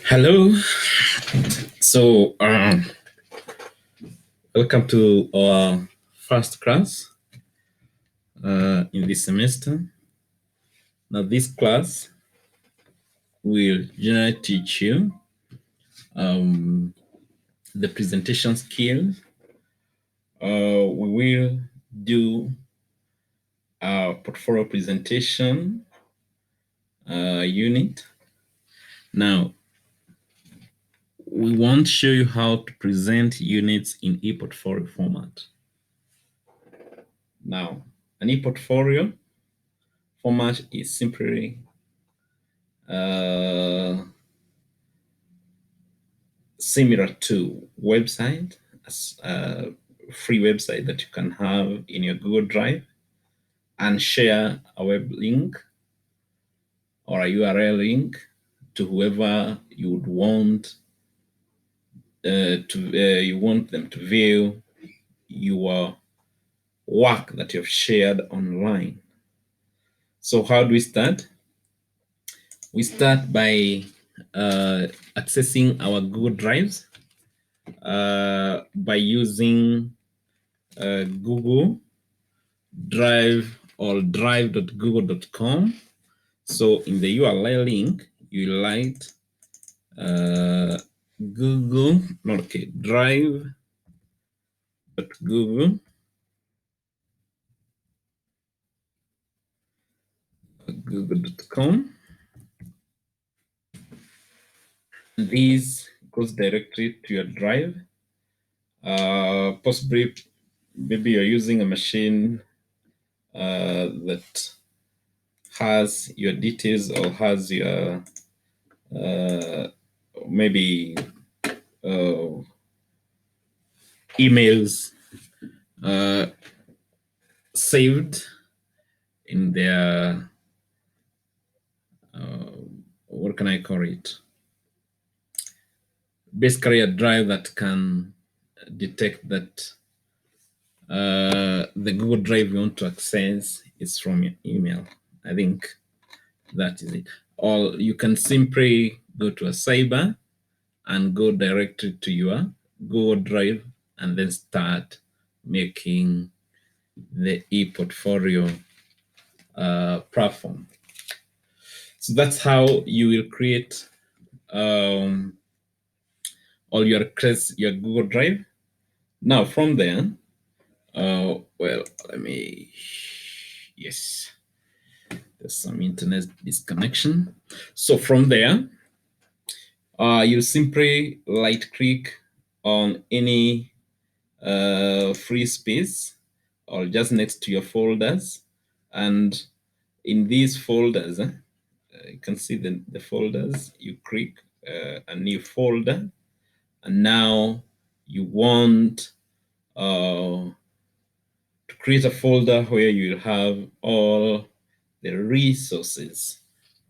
Hello. So, welcome to our first class in this semester. Now, this class will generally teach you the presentation skills. We will do our portfolio presentation unit. Now, we won't show you how to present units in e-portfolio format. Now, an e-portfolio format is simply similar to website, a free website that you can have in your Google Drive and share a web link or a URL link to whoever you would want you want them to view your work that you've shared online. So how do we start? We start by accessing our Google Drives by using Google Drive or drive.google.com. So in the URL link, you write Google, not okay, drive.google.com. This goes directly to your drive. Possibly, maybe you're using a machine that has your details or has your maybe emails saved in their what can I call it? Basically, a drive that can detect that the Google Drive you want to access is from your email. I think that is it. Or you can simply go to a cyber and go directly to your Google Drive and then start making the e-portfolio platform. So that's how you will create all your Google Drive. Now from there, yes, there's some internet disconnection. So from there, you simply right click on any free space or just next to your folders. And in these folders, you can see the folders. You click a new folder, and now you want to create a folder where you have all the resources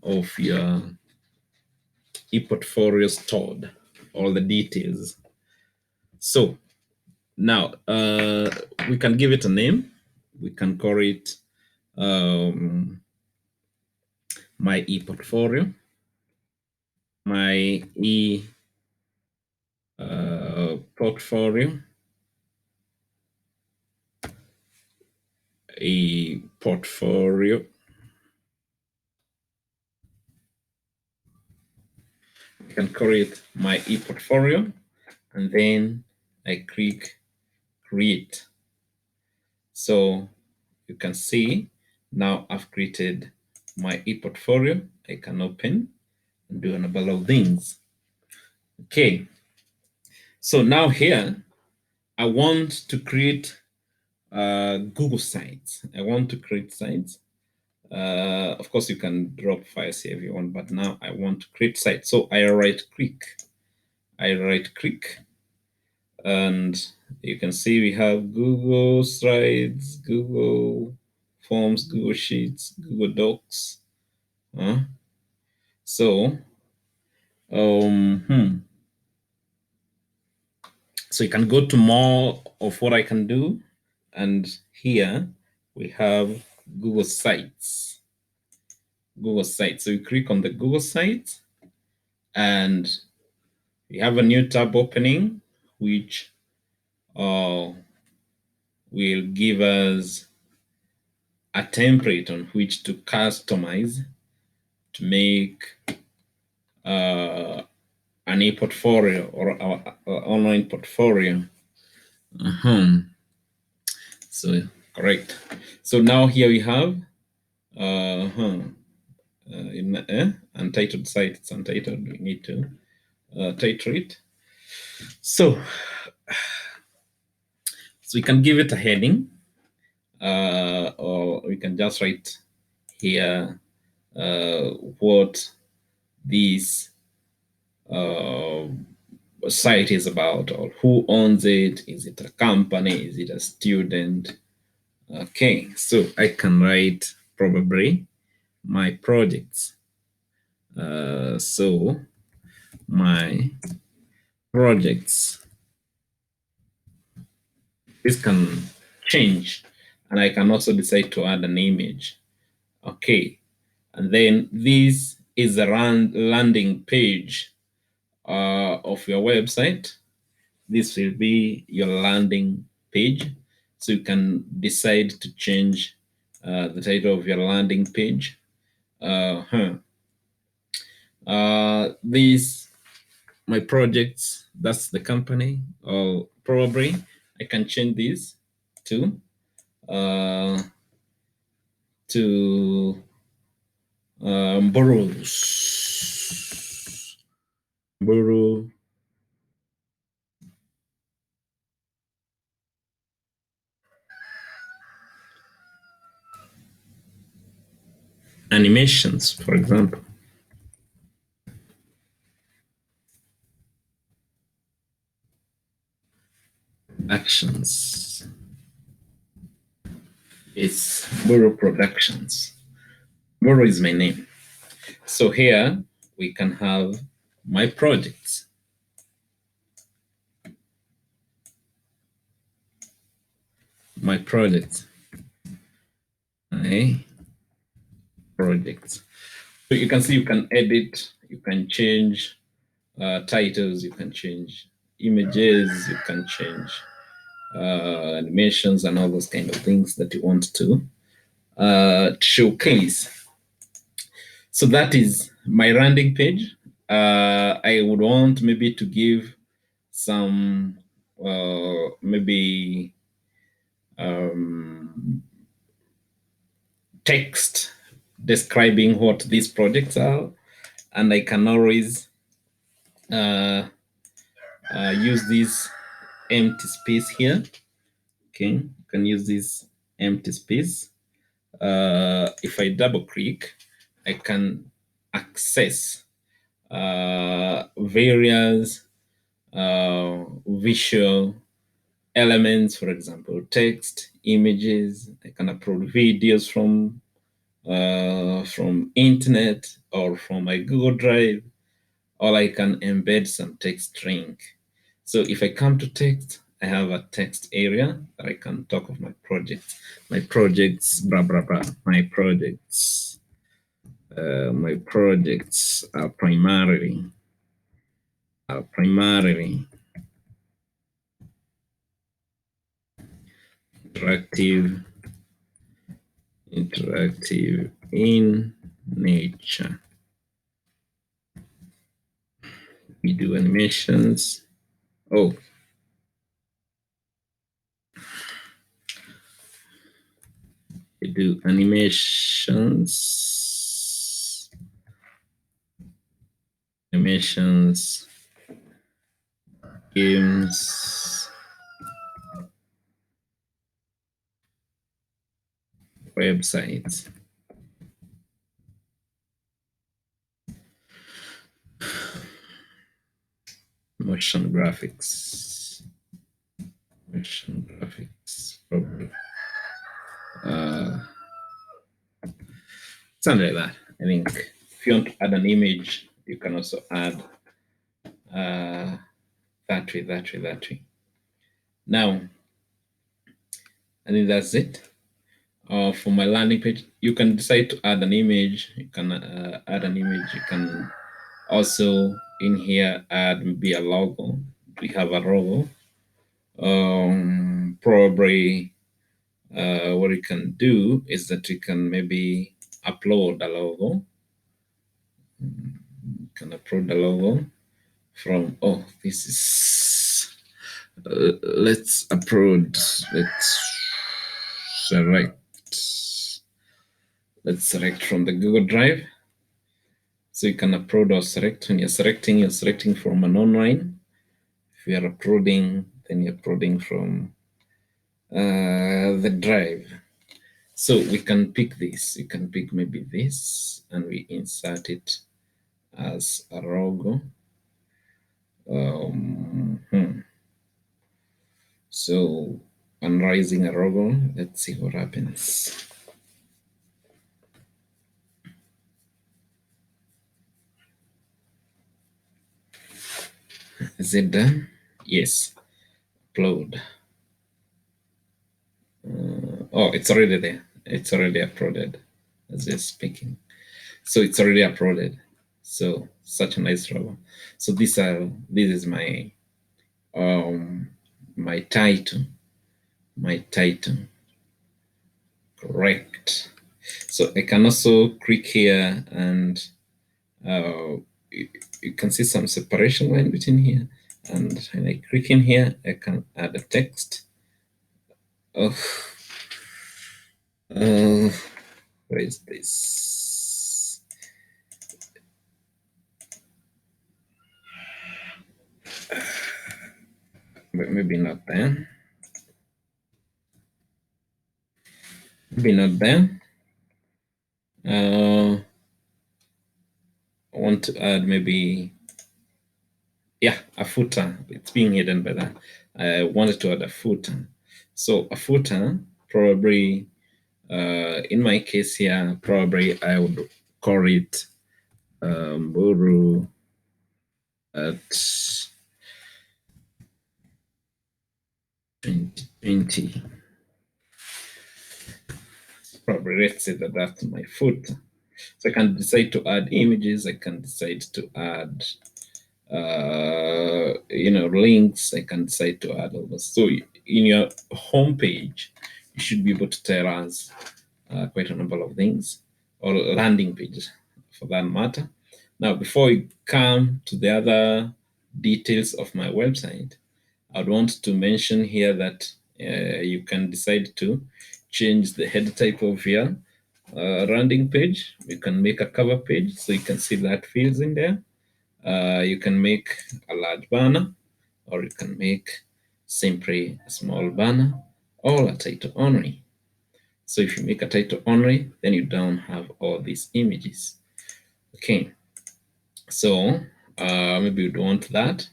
of your e-portfolio stored, all the details. So now we can give it a name. We can call it my e-portfolio, my e-portfolio, e-portfolio. I can call it my e-portfolio, and then I click create. So you can see now I've created my e-portfolio. I can open and do a number of things. Okay. So now here, I want to create Google sites. I want to create sites. Of course, you can drop files here if you want, but now I want to create sites. So I right click, and you can see we have Google Slides, Google Forms, Google Sheets, Google Docs. So, so you can go to more of what I can do. And here we have Google Sites. Google Sites. So you click on the Google site, and We have a new tab opening, which will give us a template on which to customize to make an e-portfolio or our online portfolio. So correct. So now here we have untitled site. It's untitled. We need to title it. So we can give it a heading, or we can just write here what this site is about, or who owns it. Is it a company? Is it a student? Okay, so I can write probably my projects. So my projects, this can change, and I can also decide to add an image. Okay, and then this is the landing page of your website. This will be your landing page. So you can decide to change the title of your landing page. These, my projects, that's the company. Or probably I can change this to borrow animations, for example. Actions. It's Borrow Productions. Borrow is my name. So here we can have my projects. My projects. My projects. So you can see you can edit, you can change titles, you can change images, you can change animations and all those kind of things that you want to showcase. So that is my landing page. I would want maybe to give some maybe text describing what these projects are, and I can always use this empty space here. Okay, you can use this empty space. If I double click, I can access various visual elements, for example, text, images. I can upload videos from internet or from my Google Drive, or I can embed some text string. So if I come to text, I have a text area that I can talk of my projects. My projects, blah, blah, blah. My projects are primarily interactive in nature. We do animations. Oh, we do animations, games, websites. Motion graphics, probably. Something like that. I think if you want to add an image, you can also add that way. Now, I think that's it. For my landing page, you can decide to add an image. You can add an image. You can Also in here, add maybe a logo. We have a logo. Probably what you can do is that you can maybe upload a logo. You can upload the logo from, oh, this is, let's upload, select, let's select from the Google Drive. So you can upload or select. When you're selecting from an online. If you are uploading, then you're uploading from the drive. So we can pick this. You can pick maybe this, and we insert it as a logo. So unrising a logo. Let's see what happens. Is it done? Yes. Upload. Oh, it's already there. It's already uploaded as they're speaking. So it's already uploaded. So such a nice logo. So this is my my title. My title. Correct. So I can also click here and you can see some separation line between here. And when I click in here, I can add a text. Oh, where is this? But maybe not there. Maybe not there. I want to add maybe, yeah, a footer. It's being hidden by that. I wanted to add a footer. So a footer, probably, in my case here, probably I would call it Mburu at 2020. Probably let's say that that's my footer. So I can decide to add images. I can decide to add links. I can decide to add all those. So in your homepage, you should be able to tell us quite a number of things, or landing page for that matter. Now, before we come to the other details of my website, I'd want to mention here that you can decide to change the header type of your landing page. You can make a cover page, so you can see that fields in there. You can make a large banner, or you can make simply a small banner, or a title only. So if you make a title only, then you don't have all these images. Okay, so maybe you don't want that,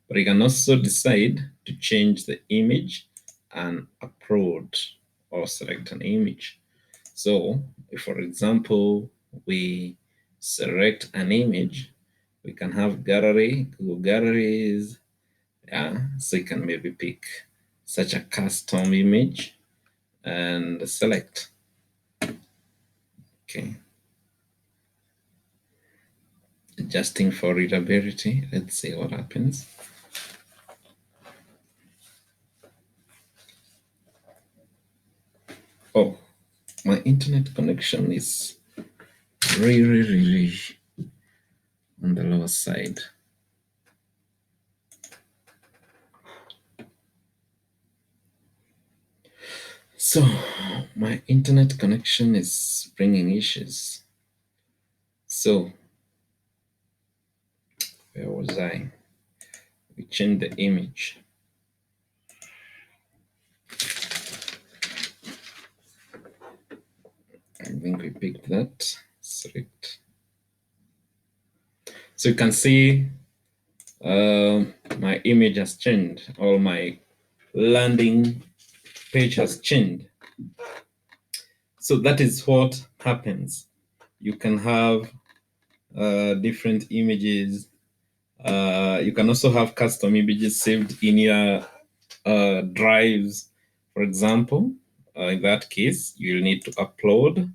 but you can also decide to change the image and upload or select an image. So if, for example, we select an image, we can have gallery, Google Galleries. Yeah, so you can maybe pick such a custom image and select. Okay. Adjusting for readability. Let's see what happens. Oh, my internet connection is really on the lower side. So my internet connection is bringing issues. So where was I? We changed the image. I think we picked that. Select. So you can see my image has changed. All my landing page has changed. So that is what happens. You can have different images. You can also have custom images saved in your drives. For example, in that case, you'll need to upload.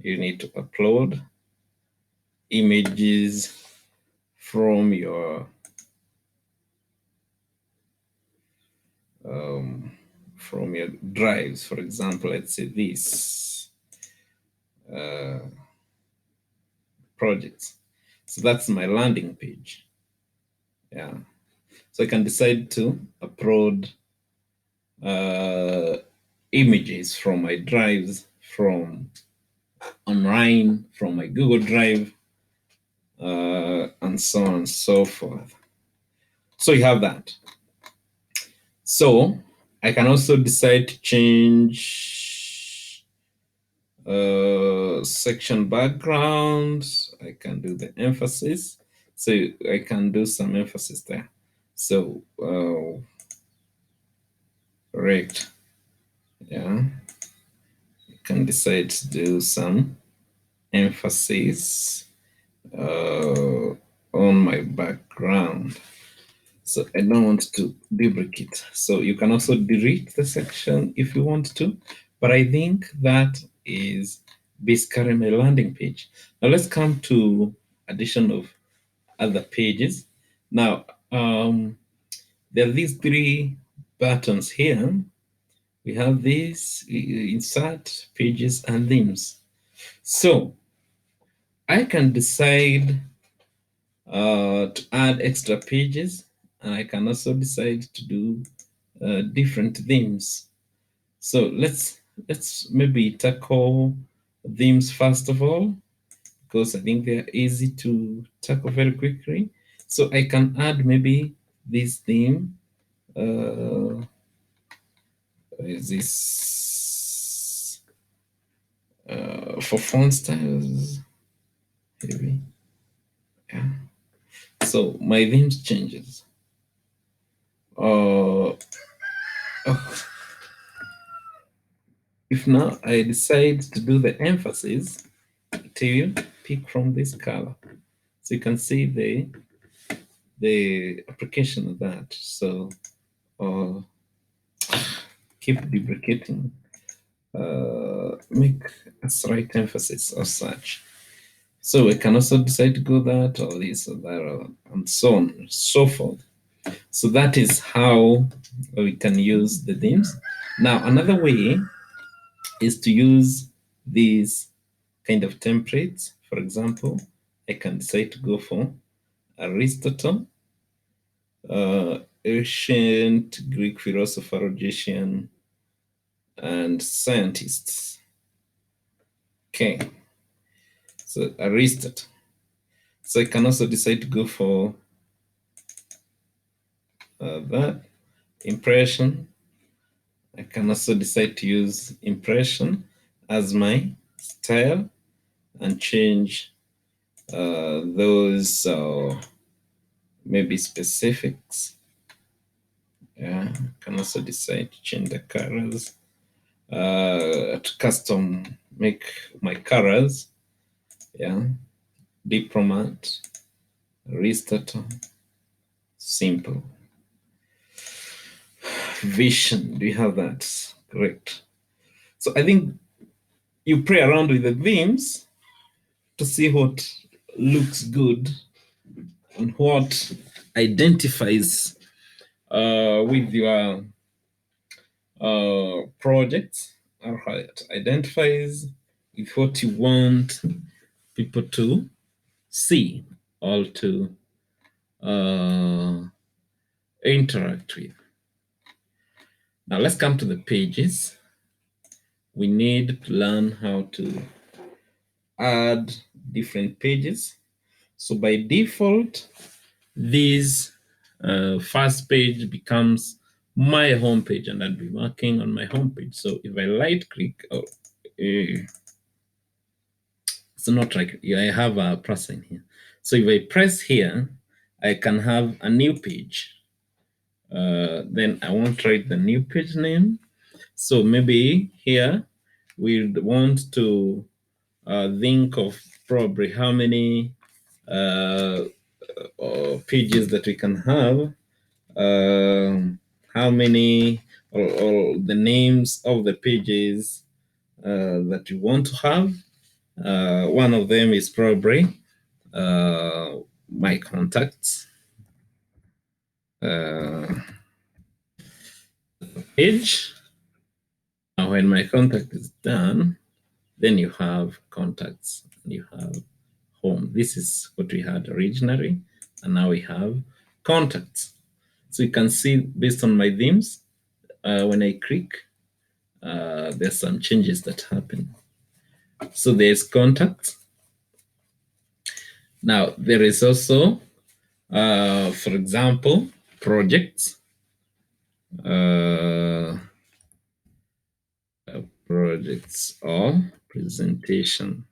You need to upload images from your drives. For example, let's say this projects. So that's my landing page. Yeah. So I can decide to upload images from my drives, from online, from my Google Drive, and so on and so forth. So you have that. So I can also decide to change section background. I can do the emphasis. So I can do some emphasis there. So correct. Yeah. You can decide to do some emphasis on my background. So I don't want to duplicate. So you can also delete the section if you want to, but I think that is basically my landing page. Now let's come to addition of other pages. Now there are these three buttons here. We have this insert, pages, and themes. So I can decide to add extra pages, and I can also decide to do different themes. So let's maybe tackle themes first of all, because I think they're easy to tackle very quickly. So I can add maybe this theme. Is this for font styles? Maybe. Yeah. So my themes changes. Oh, if now I decide to do the emphasis, it will pick from this color. So you can see the application of that. So keep deprecating, make a slight emphasis or such. So we can also decide to go that or this or that, and so on and so forth. So that is how we can use the themes. Now, another way is to use these kind of templates. For example, I can decide to go for Aristotle, ancient Greek philosopher, logician, and scientists. Okay, so Aristotle. So I can also decide to go for that impression. I can also decide to use impression as my style and change those maybe specifics. Yeah, I can also decide to change the colors, to custom make my colors. Yeah, diplomat, Aristotle, simple. Vision, do you have that? Correct. So I think you play around with the themes to see what looks good and what identifies with your project, or how it identifies with what you want people to see or to interact with. Now let's come to the pages. We need to learn how to add different pages. So by default, this first page becomes my home page, and I'll be working on my home page. So if I right click, it's not like I have a plus in here. So if I press here, I can have a new page. Then I won't write the new page name. So maybe here we'd want to think of probably how many pages that we can have, how many, or the names of the pages that you want to have. One of them is probably my contacts page. Now, when my contact is done, then you have contacts and you have home. This is what we had originally, and now we have contacts. So you can see based on my themes, when I click, there's some changes that happen. So there's contacts. Now there is also, for example, projects. Projects or presentation.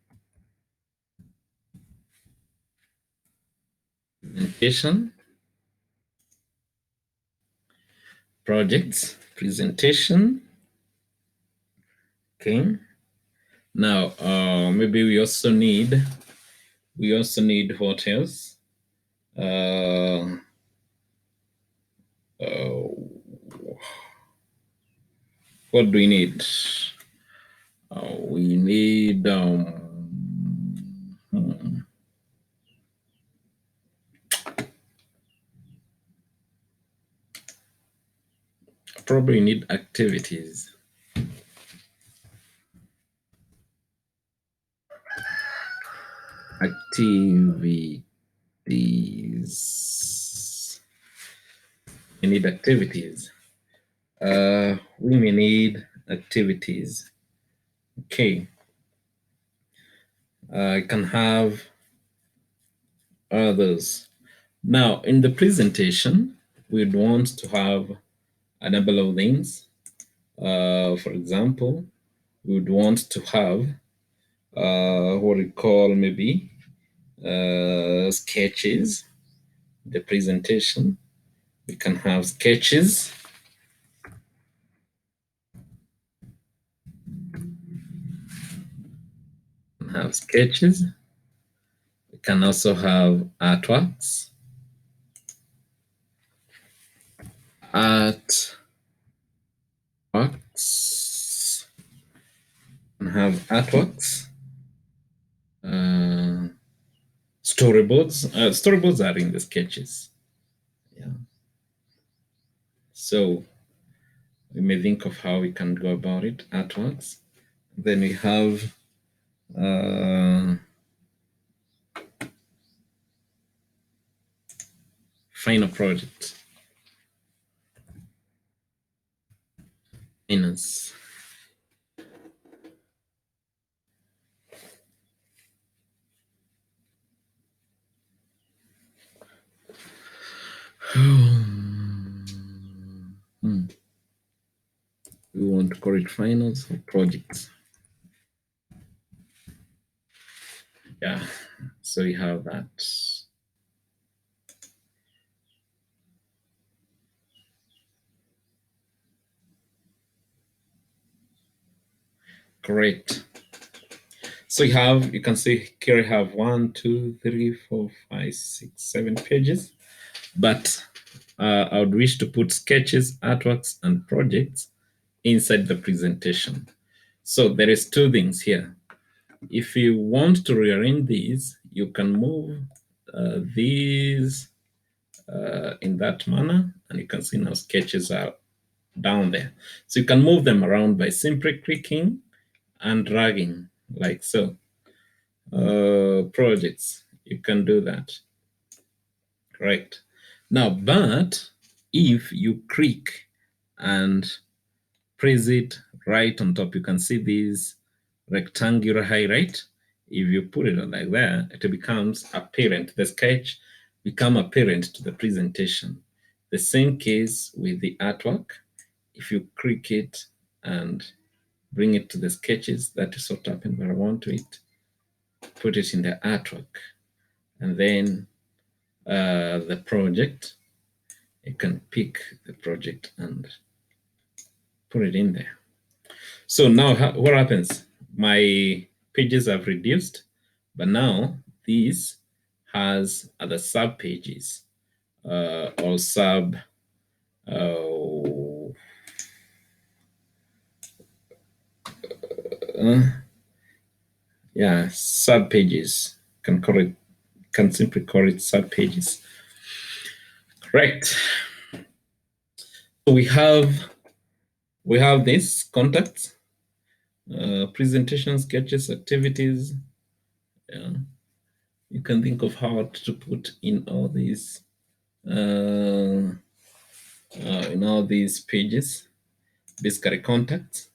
Presentation, projects, presentation. Okay. Now, maybe we also need what else? What do we need? We need probably need activities. Activities. We need activities. We may need activities. Okay. I can have others. Now, in the presentation, we'd want to have a number of things. For example, we would want to have what we call maybe sketches. The presentation, we can have sketches. Have sketches. We can also have artworks. Artworks. And have artworks. Storyboards. Storyboards are in the sketches. Yeah. So we may think of how we can go about it. Artworks. Then we have final project. Finance. We want to call it finals or projects. Yeah, so we have that. Great. So you can see here I have 1, 2, 3, 4, 5, 6, 7 pages, but I would wish to put sketches, artworks, and projects inside the presentation. So there is two things here. If you want to rearrange these, you can move these in that manner, and you can see now sketches are down there. So you can move them around by simply clicking and dragging like so. Projects, you can do that. Right. Now, but if you click and press it right on top, you can see this rectangular highlight. If you put it on like that, it becomes apparent. The sketch become apparent to the presentation. The same case with the artwork. If you click it and bring it to the sketches, that is what happened where I want to it. Put it in the artwork. And then the project, you can pick the project and put it in there. So now what happens? My pages have reduced, but now this has other sub pages or sub sub pages. Can can simply call it sub pages. Correct. So we have this contacts, presentation, sketches, activities. Yeah. You can think of how to put in all these pages. Basically, contacts.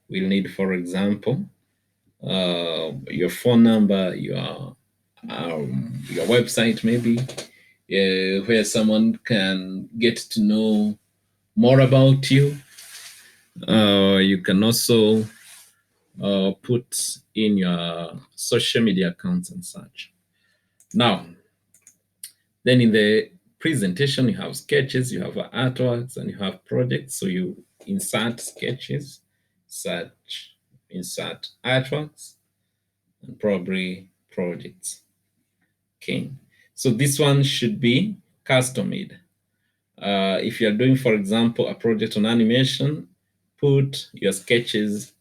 We'll need, for example, your phone number, your website, maybe, where someone can get to know more about you. You can also put in your social media accounts and such. Now, then in the presentation, you have sketches, you have artworks, and you have projects. So you insert sketches, insert artworks, and probably projects. Okay. So this one should be custom made. If you're doing, for example, a project on animation, put your sketches,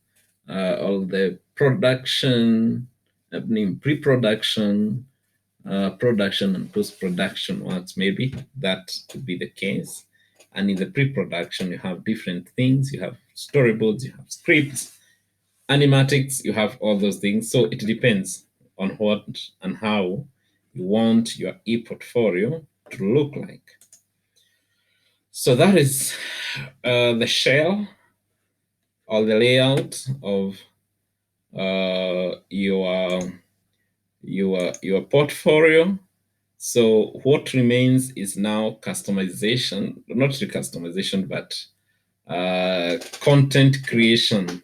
all the production, pre-production, production and post-production works, maybe that could be the case. And in the pre-production, you have different things. You have storyboards, you have scripts, animatics, you have all those things. So it depends on what and how you want your e-portfolio to look like. So that is the shell or the layout of your portfolio. So what remains is now customization, not the customization, but content creation.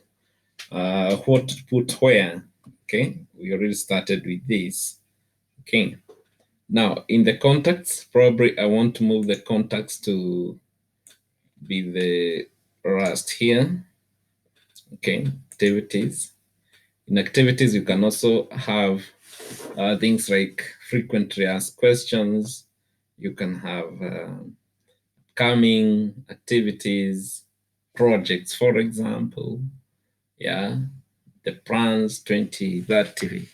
What to put where? Okay, we already started with this. Okay, now in the contacts, probably I want to move the contacts to be the Rust here. Okay, activities. In activities, you can also have things like frequently asked questions. You can have coming activities, projects, for example. Yeah, the plans 2030.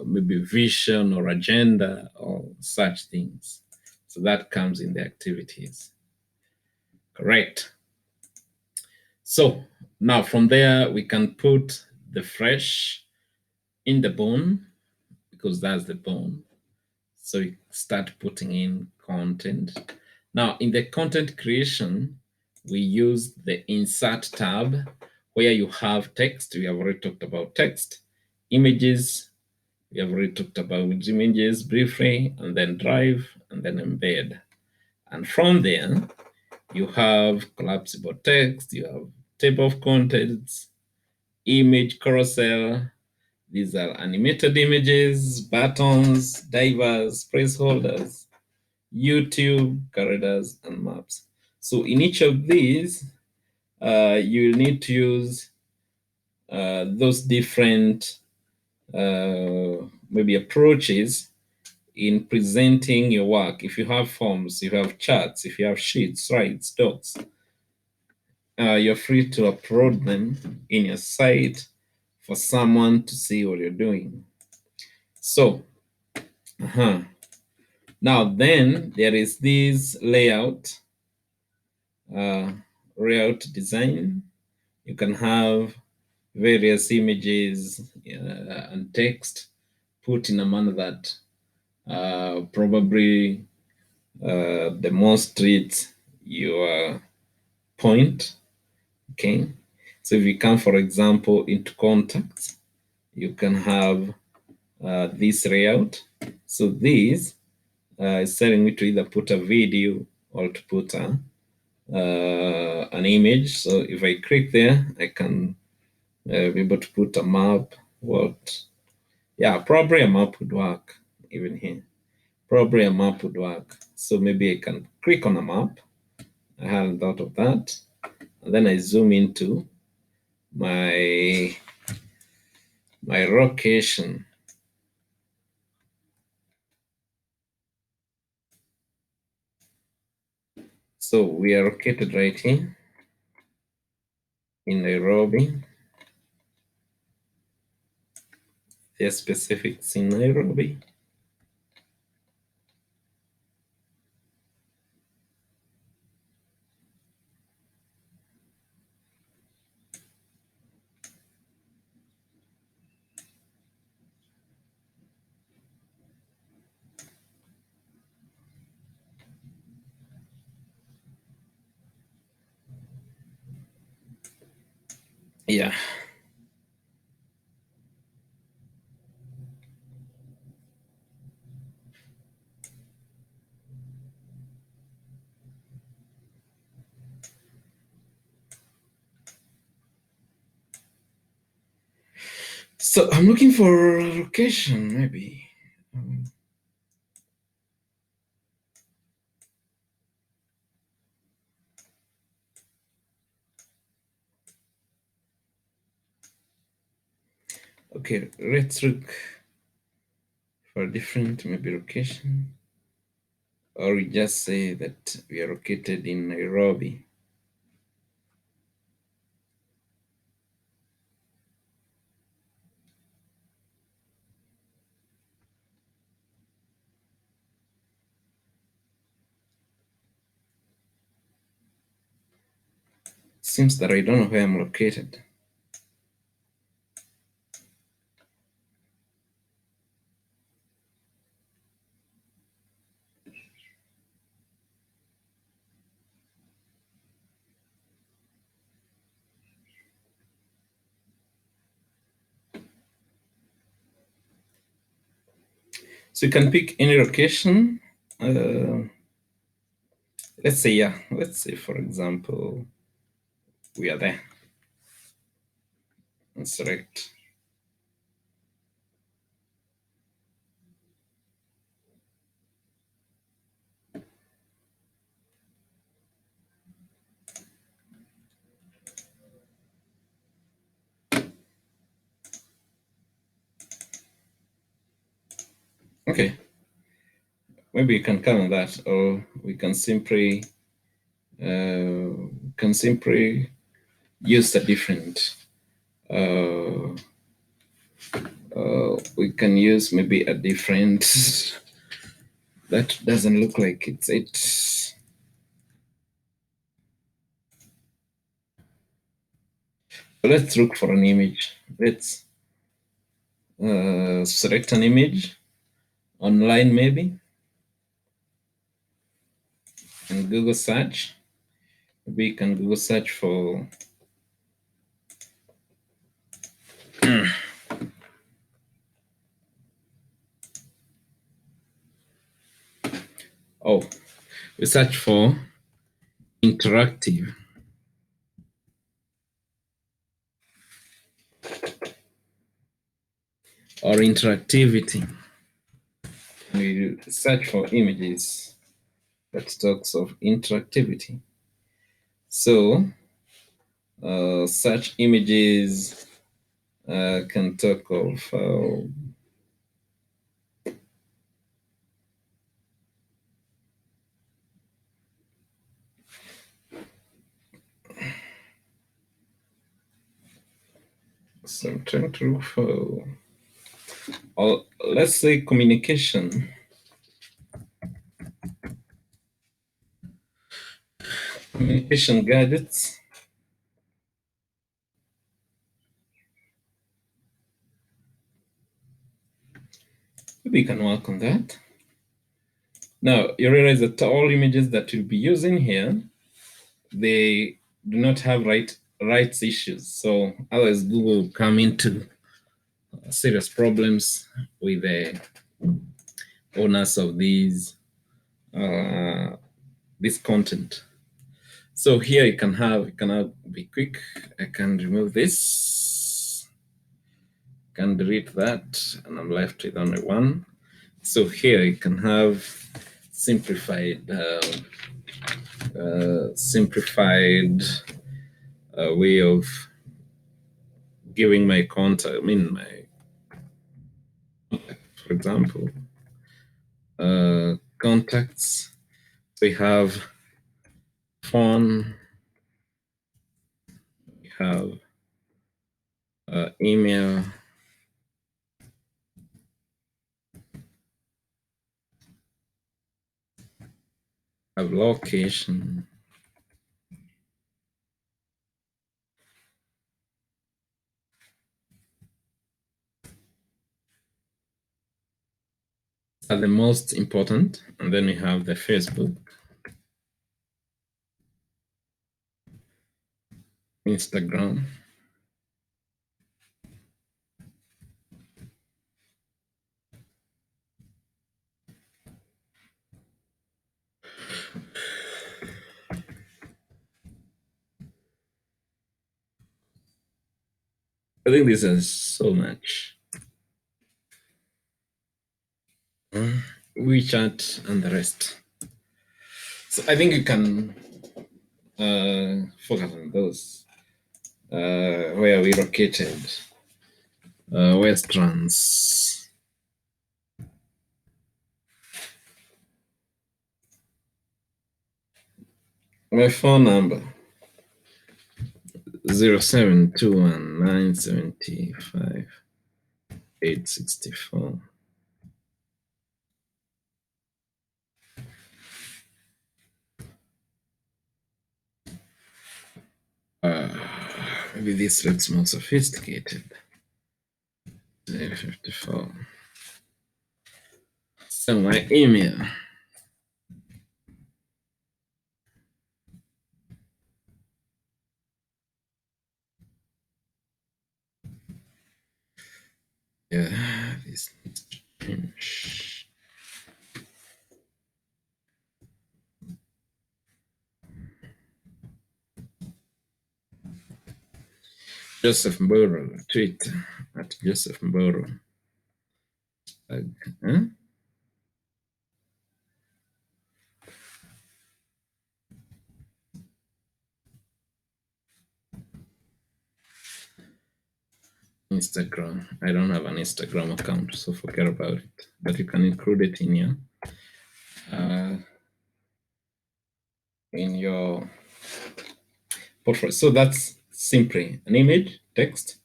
Maybe vision or agenda or such things. So that comes in the activities. Correct. So now from there, we can put the fresh in the bone because that's the bone. So you start putting in content. Now in the content creation, we use the insert tab where you have text. We have already talked about text, images. We have already talked about images briefly, and then drive, and then embed. And from there, you have collapsible text, you have table of contents, image carousel. These are animated images, buttons, divers, placeholders, YouTube, calendars, and maps. So in each of these, you need to use those different maybe approaches in presenting your work. If you have forms, if you have charts, if you have sheets, slides, docs, you're free to upload them in your site for someone to see what you're doing. So, now then there is this layout design. You can have various images and text put in a manner that probably demonstrates your point. Okay, so if you come, for example, into contacts, you can have this layout. So this is telling me to either put a video or to put an image. So if I click there, I can be able to put a map. Probably a map would work even here. Probably a map would work. So maybe I can click on a map. I hadn't thought of that. And then I zoom into my location. So we are located right here in Nairobi. their specifics in Nairobi. Yeah. So I'm looking for a location, maybe. Okay, let's look for a different maybe location. Or we just say that we are located in Nairobi. Seems that I don't know where I'm located. So you can pick any location. Let's say, yeah, let's say, for example, we are there. And select. Okay, maybe you can comment that, or we can simply use a different. We can use maybe a different. That doesn't look like it's it. Let's look for an image. Let's select an image online, maybe, and Google search. We can Google search for. Oh, we search for interactive or interactivity. We search for images that talks of interactivity. So such images can talk of so I'm trying to look for, or let's say communication gadgets. Maybe you can work on that. Now you realize that all images that you'll be using here, they do not have rights issues. So otherwise Google will come into serious problems with the owners of this content. So here you can be quick. I can remove this, can delete that, and I'm left with only one. So here you can have simplified way of giving my contact. I mean my, for example, contacts. We have phone. We have email. have location. Are the most important, and then we have the Facebook, Instagram, I think this is so much. WeChat and the rest. So I think you can focus on those. Where we located? Westrans. My phone number 0721975864. Maybe this looks more sophisticated. 54. So my email. Yeah, this needs to change. Joseph Mboro, Twitter at Joseph Mboro. Huh? Instagram. I don't have an Instagram account, so forget about it. But you can include it in your portfolio. So that's simply an image, text.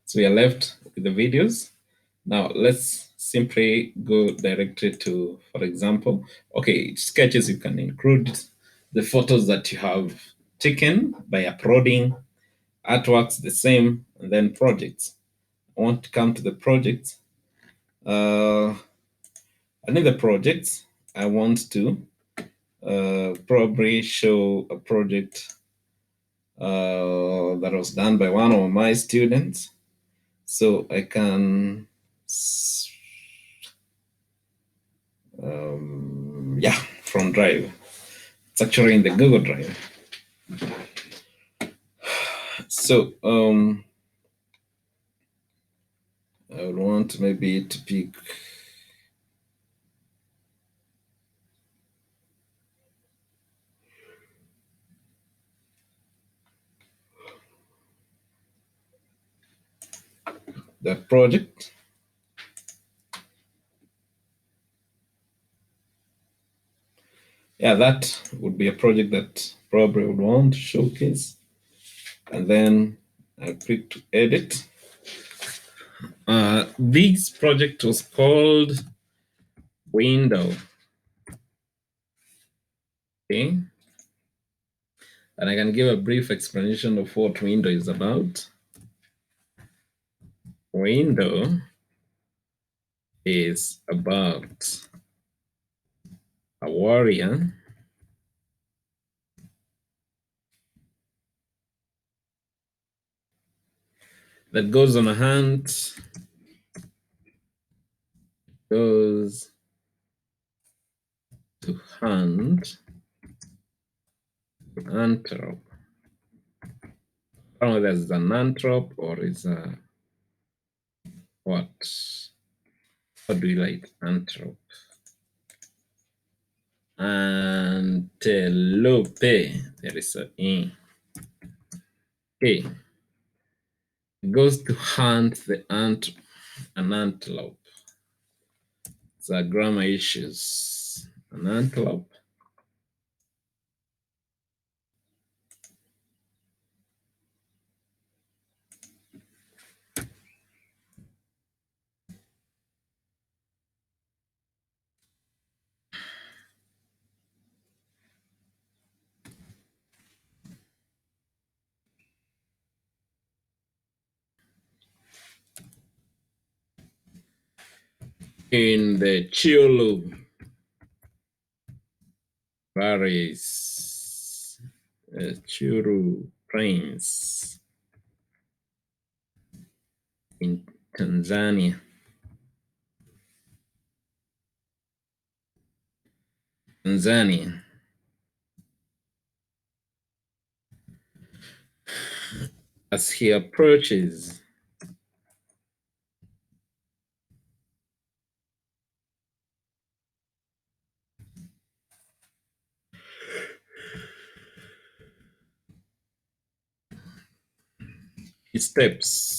So we are left with the videos. Now let's simply go directly to, for example, okay, sketches. You can include the photos that you have taken by uploading, artworks the same, and then projects. I want to come to the projects. And in the projects, I want to probably show a project that was done by one of my students. So I can, yeah, from Drive. It's actually in the Google Drive. So I would want maybe to pick the project. Yeah, that would be a project that probably would want to showcase. And then I click to edit. This project was called Window. Okay. And I can give a brief explanation of what Window is about. Window is about a warrior that goes on a hunt, goes to hunt antelope. I don't know whether it's an antelope or is a what? What do you like? Antelope. Antelope. There is a E. Okay. It goes to hunt an antelope. It's a grammar issues. An antelope. in the Chiulu valleys, Chiulu Plains in Tanzania. As he approaches, he steps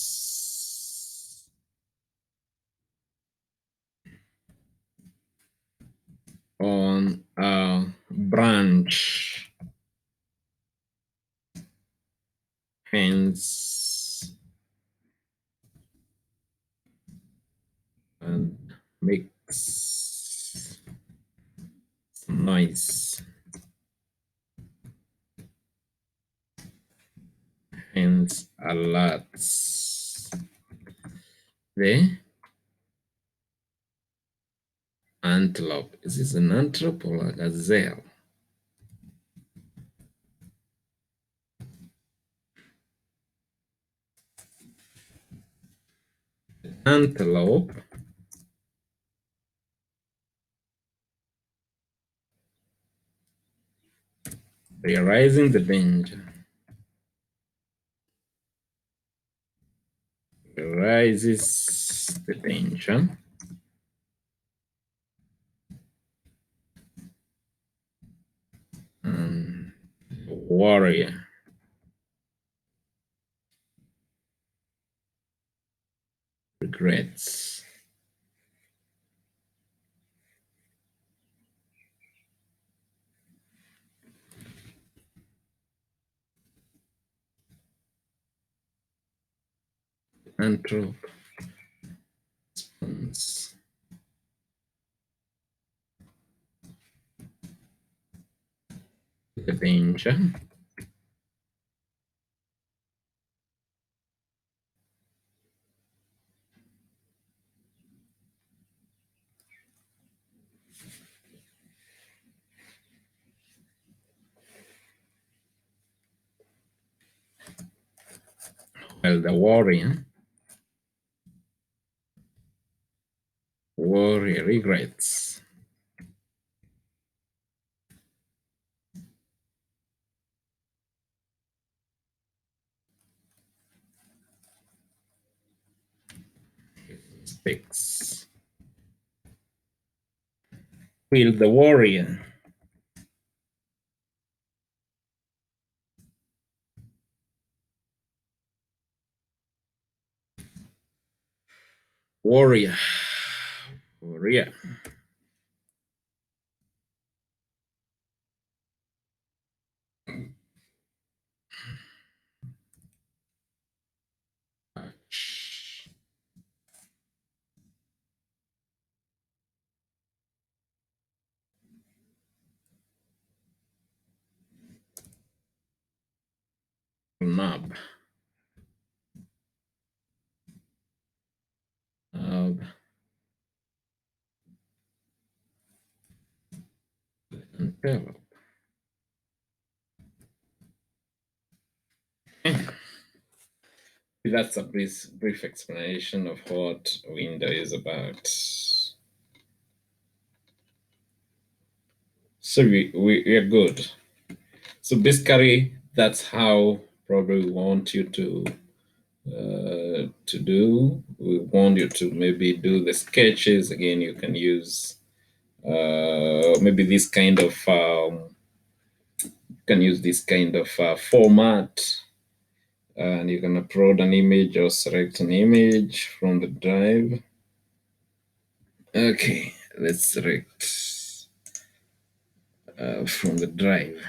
on a branch, hence, and makes some noise. Hence alerts the antelope. Is this an antelope or a gazelle? Antelope realizing the danger. Realizes the danger. And warrior regrets. Antelope responds. The danger. While the warrior regrets. Mistakes. Will the warrior nub antelope. That's a brief explanation of what window is about. So we are good. So basically, that's how probably we want you to do. We want you to maybe do the sketches again. You can use maybe this kind of format, and you can upload an image or select an image from the drive. Okay, let's select from the drive.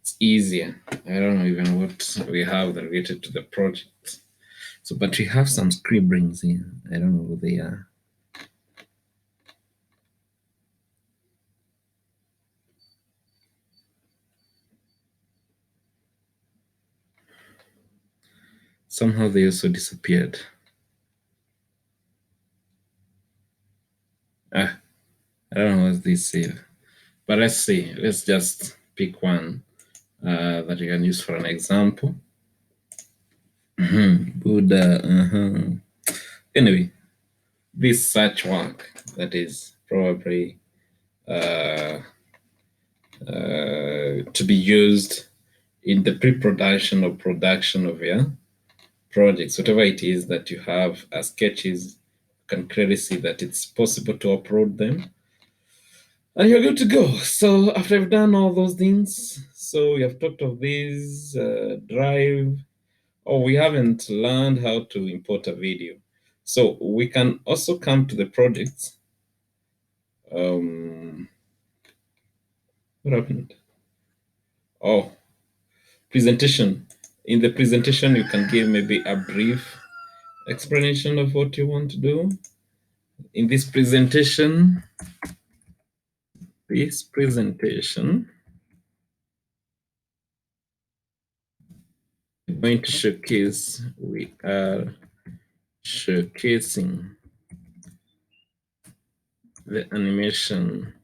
It's easier. I don't know even what we have related to the project. So, but we have some scribblings here. I don't know what they are. Somehow they also disappeared. I don't know what this is, but let's see. Let's just pick one that you can use for an example. Buddha. Anyway, this search work that is probably to be used in the pre-production or production of your projects, whatever it is that you have as sketches, you can clearly see that it's possible to upload them. And you're good to go. So after I've done all those things, so we have talked of this Drive. Oh, we haven't learned how to import a video. So we can also come to the projects. What happened? Oh, presentation. In the presentation, you can give maybe a brief explanation of what you want to do. In this presentation, I'm going to showcase, we are showcasing the animation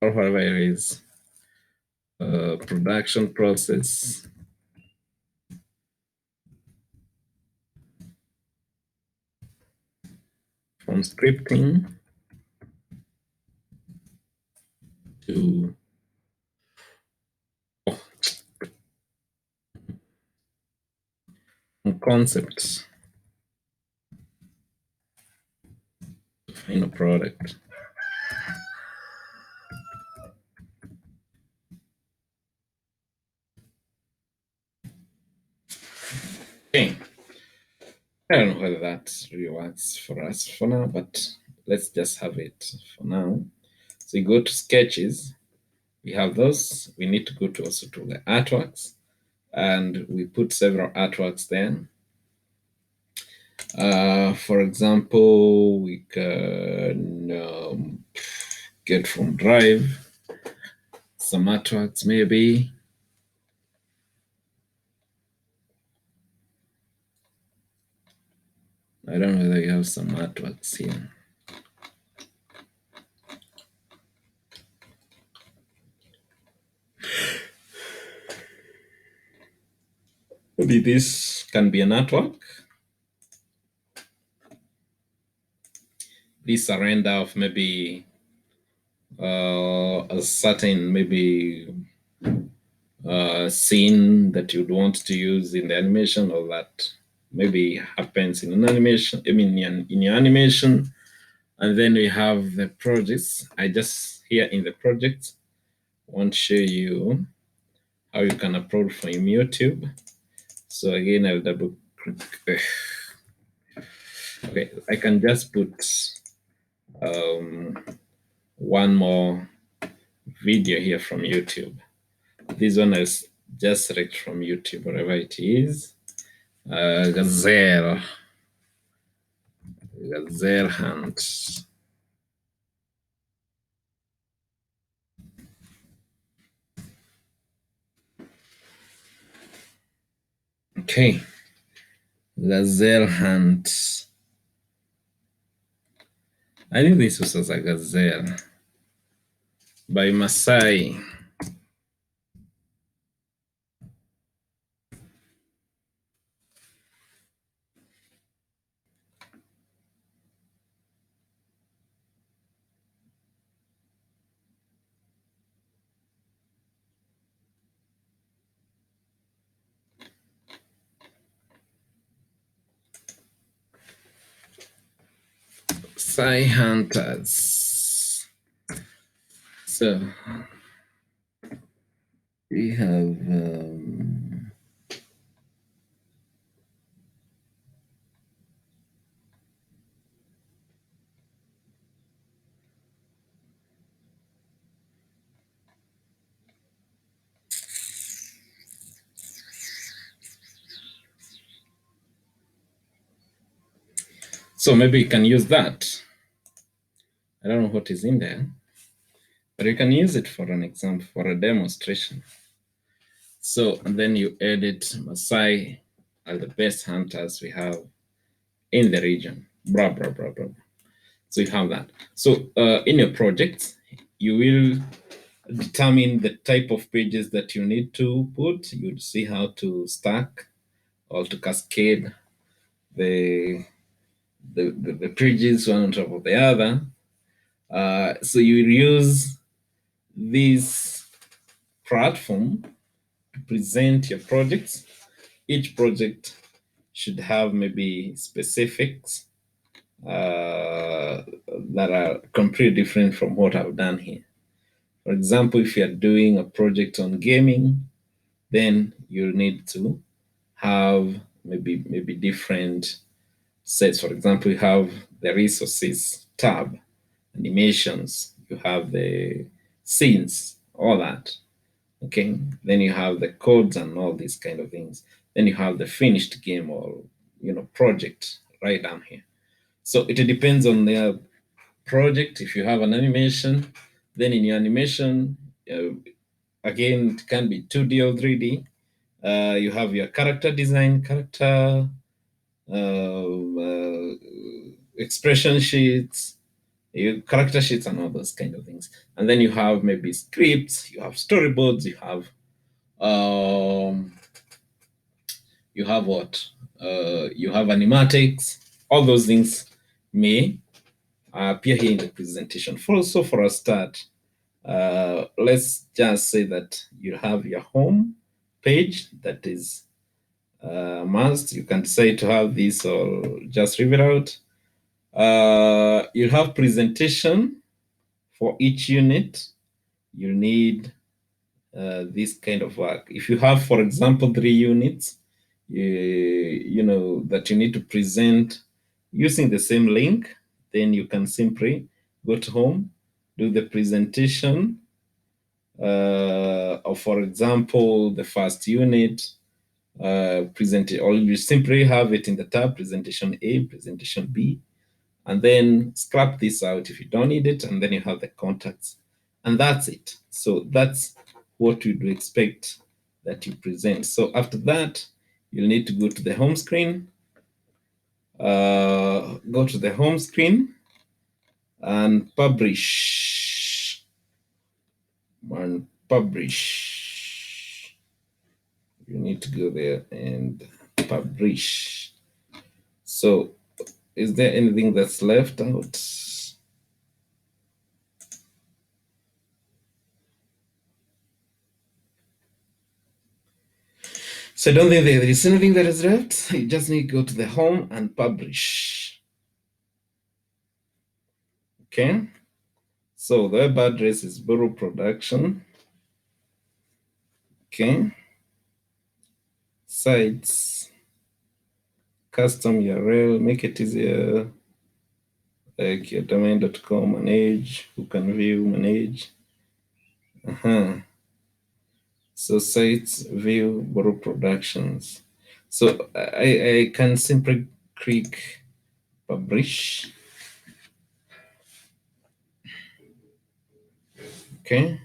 or whatever it is, production process from scripting to concepts to final product. Okay. I don't know whether that really works for us for now, but let's just have it for now. So you go to sketches, we have those. We need to go to also to the artworks, and we put several artworks there. For example, we can get from Drive some artworks maybe. I don't know whether you have some artworks here. Maybe this can be an artwork. This a render of maybe a certain maybe scene that you'd want to use in the animation, or that maybe happens in an animation, I mean in your animation. And then we have the projects. I just here in the project want to show you how you can upload from YouTube. So again, I'll double click. Okay, I can just put one more video here from YouTube. This one is just select from YouTube, whatever it is. Gazelle hunt. Okay, gazelle hunt. I knew this was a gazelle by Masai. Masai hunters. So we have so maybe you can use that. I don't know what is in there, but you can use it for an example, for a demonstration. So, and then you edit Masai are the best hunters we have in the region. Blah, blah, blah, blah. So you have that. So in your project, you will determine the type of pages that you need to put. You'd see how to stack or to cascade the the pages one on top of the other. So you will use this platform to present your projects. Each project should have maybe specifics that are completely different from what I've done here. For example, if you're doing a project on gaming, then you'll need to have maybe different sets. For example, you have the resources tab, animations, you have the scenes, all that. Okay. Then you have the codes and all these kind of things. Then you have the finished game or project right down here. So it depends on the project. If you have an animation, then in your animation, again, it can be 2D or 3D. You have your character design, character expression sheets, your character sheets, and all those kind of things. And then you have maybe scripts, you have storyboards, um, you have what? You have animatics. All those things may appear here in the presentation. So for a start, let's just say that you have your home page that is must. You can decide to have this or just leave it out. You have presentation for each unit. You need this kind of work. If you have, for example, 3 units, you know that you need to present using the same link, then you can simply go to home, do the presentation of, for example, the first unit, present it, or you simply have it in the tab presentation A, presentation B, and then scrap this out if you don't need it, and then you have the contacts, and that's it. So that's what you'd expect that you present. So after that, you'll need to go to the home screen. Go to the home screen and publish. And publish. You need to go there and publish. So is there anything that's left out? So I don't think there is anything that is left. You just need to go to the home and publish. Okay. So the web address is Buru Production. Okay. Sites, custom URL, make it easier. Like your domain.com, manage, who can view, manage. So sites, view, Buru Productions. So I can simply click publish. Okay.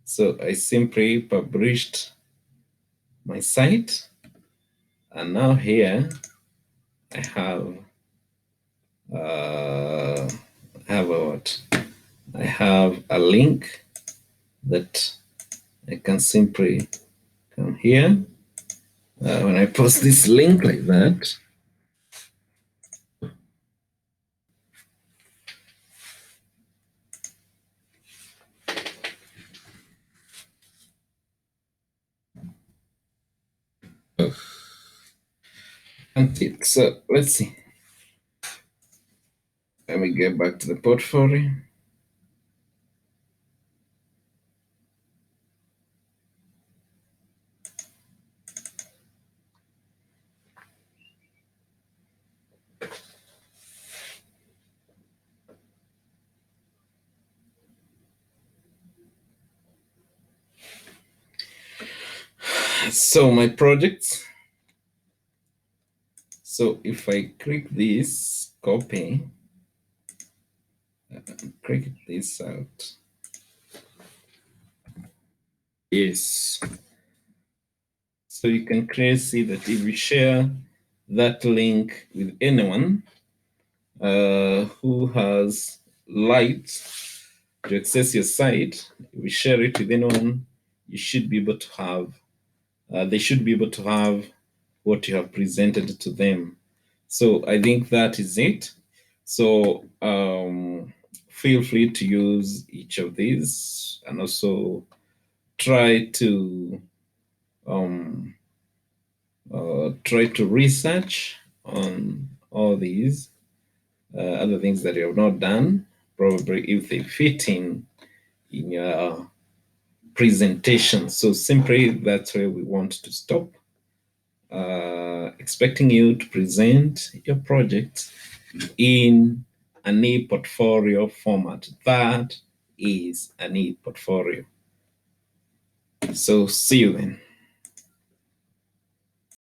So I simply published my site, and now here I have I have a link that I can simply come here. When I post this link like that, so let's see. Let me get back to the portfolio. So my projects. So if I click this, copy, click this out. Yes. So you can clearly see that if we share that link with anyone who has liked to access your site. If you share it with anyone, you should be able to have, they should be able to have what you have presented to them. So I think that is it. So feel free to use each of these and also try to research on all these other things that you have not done, probably if they fit in your presentation. So simply that's where we want to stop. Expecting you to present your project in an e-portfolio format. That is an e-portfolio. So see you then.